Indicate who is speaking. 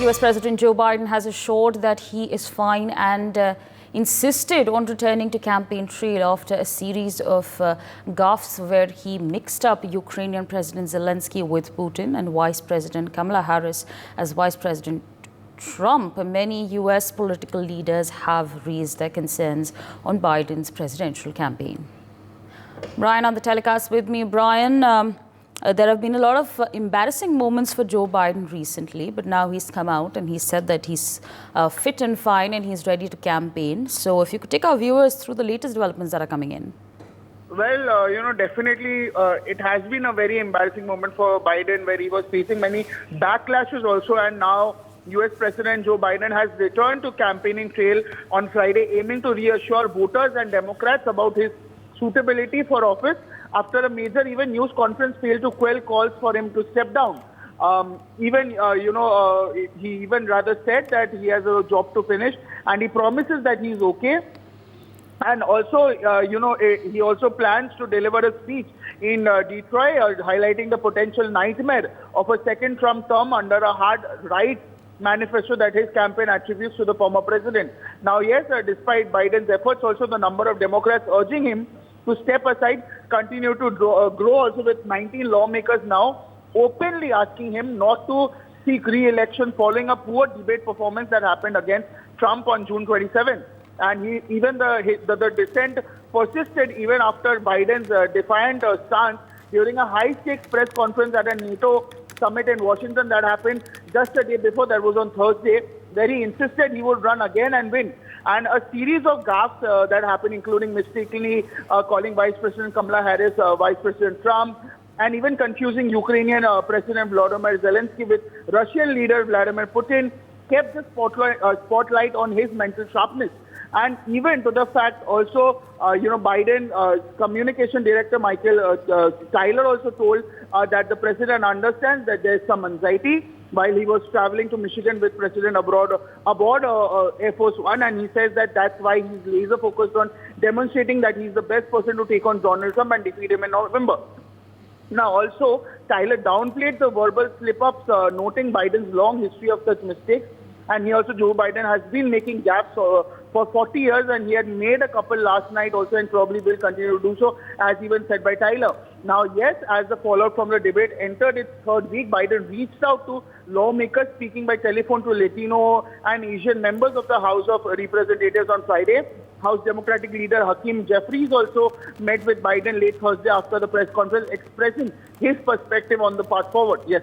Speaker 1: US President Joe Biden has assured that he is fine and insisted on returning to campaign trail after a series of gaffes where he mixed up Ukrainian President Zelensky with Putin and Vice President Kamala Harris as Vice President Trump. Many US political leaders have raised their concerns on Biden's presidential campaign. Brian on the telecast with me. Brian, there have been a lot of embarrassing moments for Joe Biden recently, but now he's come out and he said that he's fit and fine and he's ready to campaign. So if you could take our viewers through the latest developments that are coming in.
Speaker 2: Well, definitely it has been a very embarrassing moment for Biden where he was facing many backlashes also, and now US President Joe Biden has returned to campaigning trail on Friday, aiming to reassure voters and Democrats about his suitability for office after a major news conference failed to quell calls for him to step down. He even rather said that he has a job to finish, and he promises that he's okay. And also, he also plans to deliver a speech in Detroit, highlighting the potential nightmare of a second Trump term under a hard right manifesto that his campaign attributes to the former president. Now, yes, despite Biden's efforts, also the number of Democrats urging him to step aside continue to grow also, with 19 lawmakers now openly asking him not to seek re-election following a poor debate performance that happened against Trump on June 27th. And the dissent persisted even after Biden's defiant stance during a high-stakes press conference at a NATO summit in Washington that happened just a day before, that was on Thursday, where he insisted he would run again and win. And a series of gaffes that happened, including mistakenly calling Vice President Kamala Harris Vice President Trump, and even confusing Ukrainian President Volodymyr Zelensky with Russian leader Vladimir Putin, kept the spotlight on his mental sharpness. And even to the fact also, Biden communication director Michael Tyler also told that the president understands that there's some anxiety while he was traveling to Michigan with President aboard Air Force One, and he says that that's why he's laser focused on demonstrating that he's the best person to take on Donald Trump and defeat him in November. Now, also, Tyler downplayed the verbal slip-ups, noting Biden's long history of such mistakes. And Joe Biden has been making gaffes for 40 years, and he had made a couple last night also, and probably will continue to do so, as even said by Tyler. Now, yes, as the fallout from the debate entered its third week, Biden reached out to lawmakers, speaking by telephone to Latino and Asian members of the House of Representatives on Friday. House Democratic leader Hakeem Jeffries also met with Biden late Thursday after the press conference, expressing his perspective on the path forward. Yes.